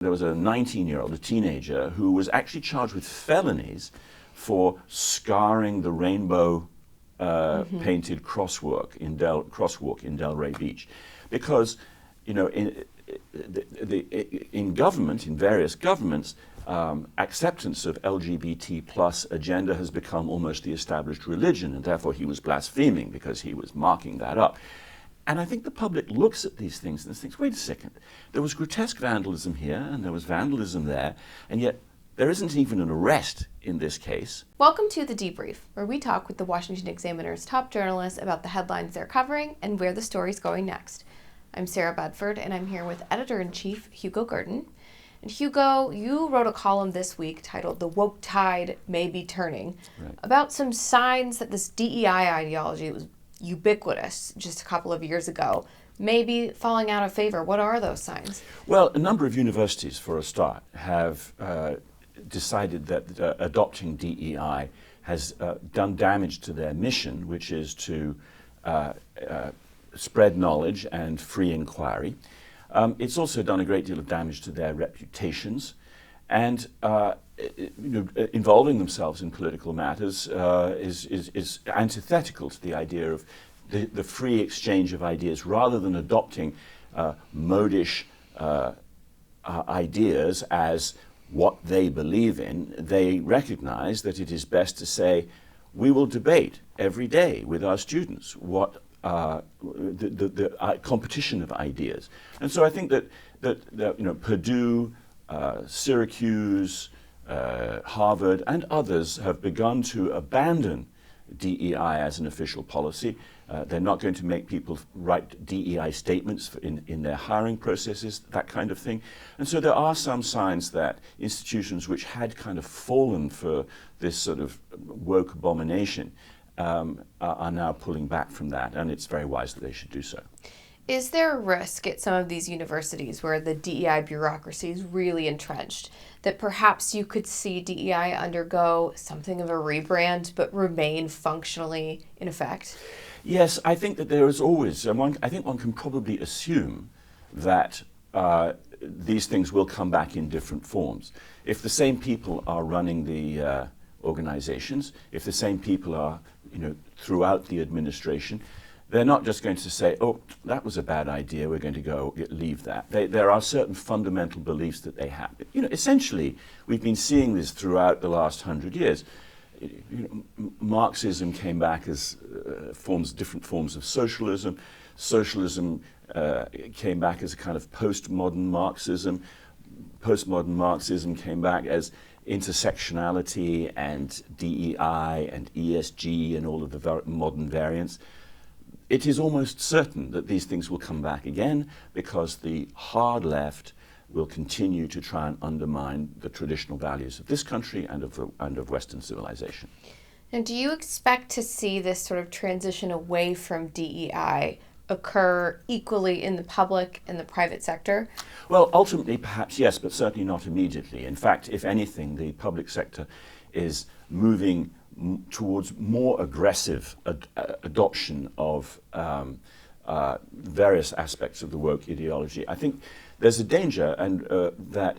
There was a 19-year-old, a teenager, who was actually charged with felonies for scarring the rainbow painted crosswalk in Delray Beach, because in government, in various governments, acceptance of LGBT plus agenda has become almost the established religion, and therefore he was blaspheming because he was marking that up. And I think the public looks at these things and thinks, wait a second, there was grotesque vandalism here and there was vandalism there, and yet there isn't even an arrest in this case. Welcome to The Debrief, where we talk with the Washington Examiner's top journalists about the headlines they're covering and where the story's going next. I'm Sarah Bedford, and I'm here with Editor-in-Chief Hugo Gurdon. And Hugo, you wrote a column this week titled "The Woke Tide May Be Turning," about some signs that this DEI ideology that was ubiquitous just a couple of years ago may be falling out of favor. What are those signs? Well, a number of universities, for a start, have decided that adopting DEI has done damage to their mission, which is to spread knowledge and free inquiry. It's also done a great deal of damage to their reputations, and involving themselves in political matters is antithetical to the idea of the free exchange of ideas. Rather than adopting modish ideas as what they believe in, they recognize that it is best to say, we will debate every day with our students what the competition of ideas. And so I think that Purdue, Syracuse, Harvard, and others have begun to abandon DEI as an official policy. They're not going to make people write DEI statements in their hiring processes, that kind of thing. And so there are some signs that institutions which had kind of fallen for this sort of woke abomination are now pulling back from that, and it's very wise that they should do so. Is there a risk at some of these universities where the DEI bureaucracy is really entrenched that perhaps you could see DEI undergo something of a rebrand but remain functionally in effect? Yes, I think that there is always, I think one can probably assume that these things will come back in different forms. If the same people are running the organizations, if the same people are throughout the administration, they're not just going to say, oh, that was a bad idea, we're going to leave that. There are certain fundamental beliefs that they have. Essentially, we've been seeing this throughout the last 100 years. Marxism came back as different forms of socialism. Socialism came back as a kind of postmodern Marxism. Postmodern Marxism came back as intersectionality and DEI and ESG and all of the modern variants. It is almost certain that these things will come back again because the hard left will continue to try and undermine the traditional values of this country and of Western civilization. And do you expect to see this sort of transition away from DEI occur equally in the public and the private sector? Well, ultimately, perhaps yes, but certainly not immediately. In fact, if anything, the public sector is moving towards more aggressive adoption of various aspects of the woke ideology. I think there's a danger, and that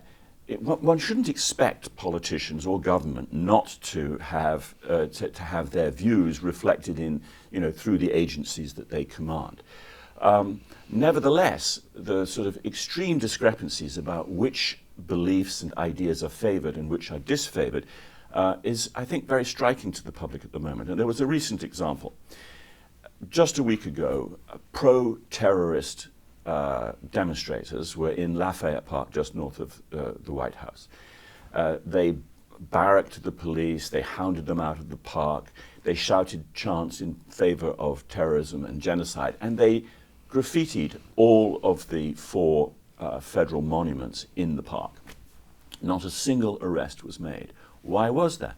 one shouldn't expect politicians or government not to have their views reflected in through the agencies that they command. Nevertheless, the sort of extreme discrepancies about which beliefs and ideas are favored and which are disfavored is, I think, very striking to the public at the moment. And there was a recent example. Just a week ago, pro-terrorist demonstrators were in Lafayette Park, just north of the White House. They barracked the police, they hounded them out of the park, they shouted chants in favor of terrorism and genocide, and they graffitied all of the 4 federal monuments in the park. Not a single arrest was made. Why was that?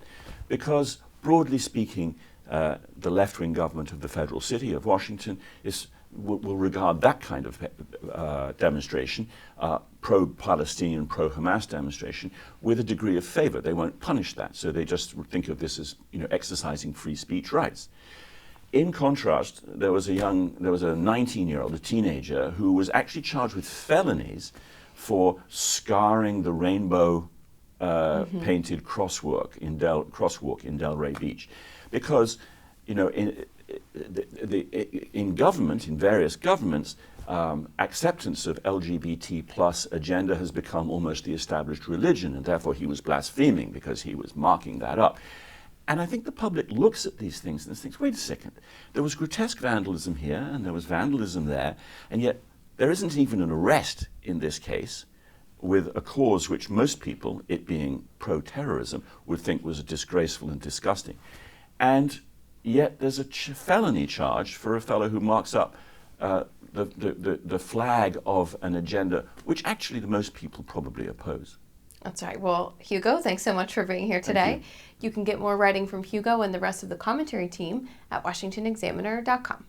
Because, broadly speaking, the left-wing government of the federal city of Washington will regard that kind of demonstration, pro-Palestinian, pro-Hamas demonstration, with a degree of favor. They won't punish that, so they just think of this as exercising free speech rights. In contrast, there was a 19-year-old, a teenager, who was actually charged with felonies for scarring the rainbow painted crosswalk in Delray Beach, because in government, in various governments, acceptance of LGBT plus agenda has become almost the established religion, and therefore he was blaspheming because he was marking that up. And I think the public looks at these things and thinks, wait a second, there was grotesque vandalism here and there was vandalism there, and yet there isn't even an arrest in this case with a cause which most people, it being pro-terrorism, would think was disgraceful and disgusting. And yet there's a felony charge for a fellow who marks up the flag of an agenda which actually the most people probably oppose. That's right. Well, Hugo, thanks so much for being here today. You can get more writing from Hugo and the rest of the commentary team at washingtonexaminer.com.